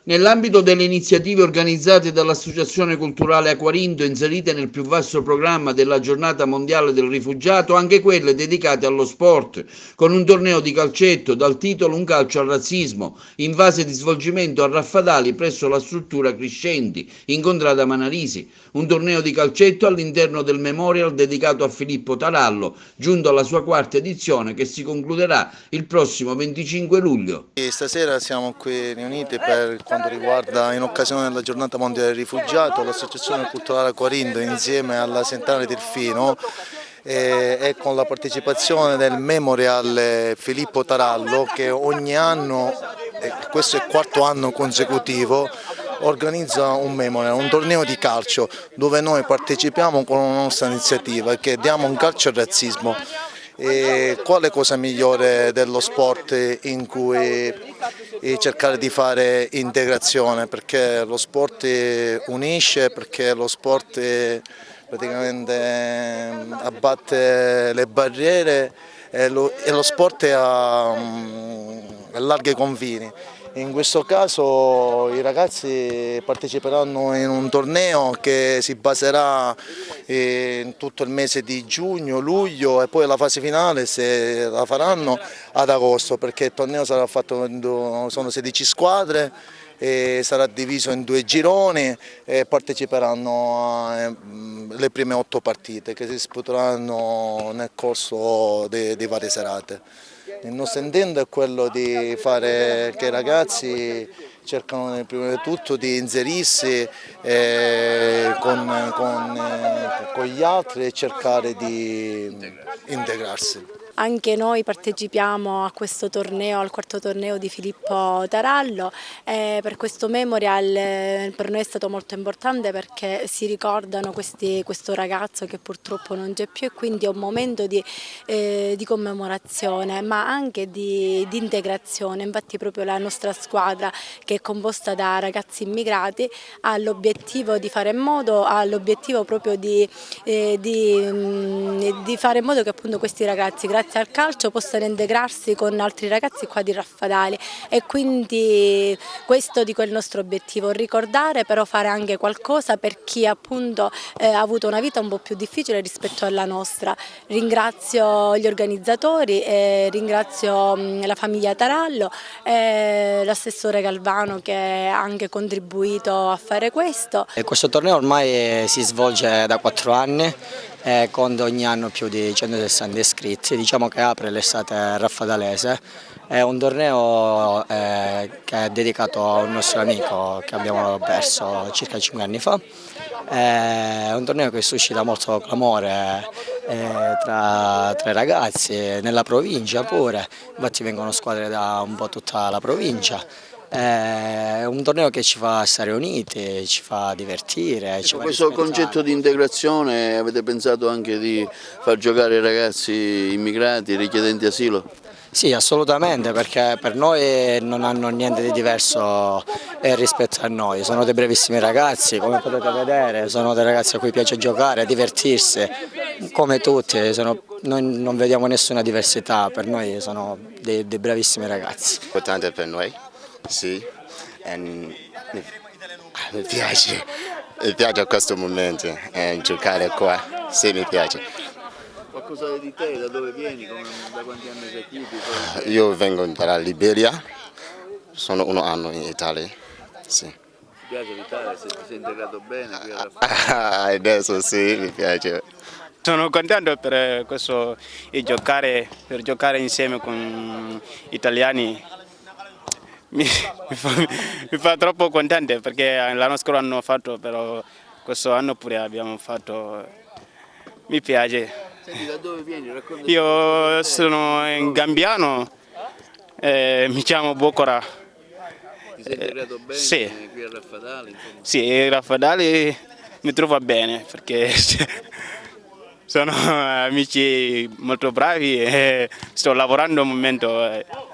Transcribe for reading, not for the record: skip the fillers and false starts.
Nell'ambito delle iniziative organizzate dall'Associazione Culturale Aquarinto inserite nel più vasto programma della Giornata Mondiale del Rifugiato, anche quelle dedicate allo sport, con un torneo di calcetto dal titolo Un calcio al razzismo, in fase di svolgimento a Raffadali presso la struttura Criscendi, in contrada Manarisi, un torneo di calcetto all'interno del memorial dedicato a Filippo Tarallo, giunto alla sua quarta edizione che si concluderà il prossimo 25 luglio. Stasera siamo qui riuniti per quanto riguarda, in occasione della Giornata Mondiale del Rifugiato, l'Associazione Culturale Aquarinto insieme alla Centrale Tirfino e con la partecipazione del Memorial Filippo Tarallo che ogni anno, questo è il quarto anno consecutivo, organizza un memorial, un torneo di calcio dove noi partecipiamo con una nostra iniziativa che diamo un calcio al razzismo. E quale cosa migliore dello sport in cui cercare di fare integrazione, perché lo sport unisce, perché lo sport praticamente abbatte le barriere e lo sport allarga i confini. In questo caso i ragazzi parteciperanno in un torneo che si baserà in tutto il mese di giugno, luglio e poi la fase finale se la faranno ad agosto, perché il torneo sarà fatto, sono 16 squadre e sarà diviso in 2 gironi e parteciperanno le prime 8 partite che si disputeranno nel corso di varie serate. Il nostro intento è quello di fare che i ragazzi cercano prima di tutto di inserirsi con gli altri e cercare di integrarsi. Anche noi partecipiamo a questo torneo, al quarto torneo di Filippo Tarallo. Per questo memorial per noi è stato molto importante perché si ricordano questo ragazzo che purtroppo non c'è più e quindi è un momento di commemorazione ma anche di integrazione. Infatti proprio la nostra squadra, che è composta da ragazzi immigrati, ha l'obiettivo di fare in modo, proprio di fare in modo che appunto questi ragazzi grazie al calcio possano integrarsi con altri ragazzi qua di Raffadali e quindi questo dico è il nostro obiettivo, ricordare però fare anche qualcosa per chi appunto ha avuto una vita un po' più difficile rispetto alla nostra. Ringrazio gli organizzatori, ringrazio la famiglia Tarallo e l'assessore Galvano che ha anche contribuito a fare questo. Questo torneo ormai si svolge da 4 anni. Conta ogni anno più di 160 iscritti, diciamo che apre l'estate raffadalese, è un torneo che è dedicato a un nostro amico che abbiamo perso circa 5 anni fa, è un torneo che suscita molto clamore tra i ragazzi, nella provincia pure, infatti vengono squadre da un po' tutta la provincia. È un torneo che ci fa stare uniti, ci fa divertire. Ecco, questo concetto di integrazione avete pensato anche di far giocare i ragazzi immigrati, richiedenti asilo? Sì, assolutamente, perché per noi non hanno niente di diverso rispetto a noi, sono dei brevissimi ragazzi, come potete vedere, sono dei ragazzi a cui piace giocare, divertirsi, come tutti, noi non vediamo nessuna diversità, per noi sono dei bravissimi ragazzi. Importante per noi. Sì, mi piace a questo momento giocare qua, sì mi piace. Qualcosa di te, da dove vieni, da quanti anni sei qui? Io vengo dalla Liberia, sono 1 anno in Italia. Sì. Ti piace l'Italia? Ti sei integrato bene qui a Raffaele? Adesso sì, mi piace. Sono contento per questo per giocare insieme con italiani. Mi fa troppo contento perché l'anno scorso hanno fatto, però questo anno pure abbiamo fatto, mi piace. Senti, da dove vieni? Raccontaci. Io sono in gambiano, mi chiamo Bocora. Ti sei integrato bene sì. Qui a Raffadali? Insomma. Sì, a Raffadali mi trovo bene perché sono amici molto bravi e sto lavorando un momento.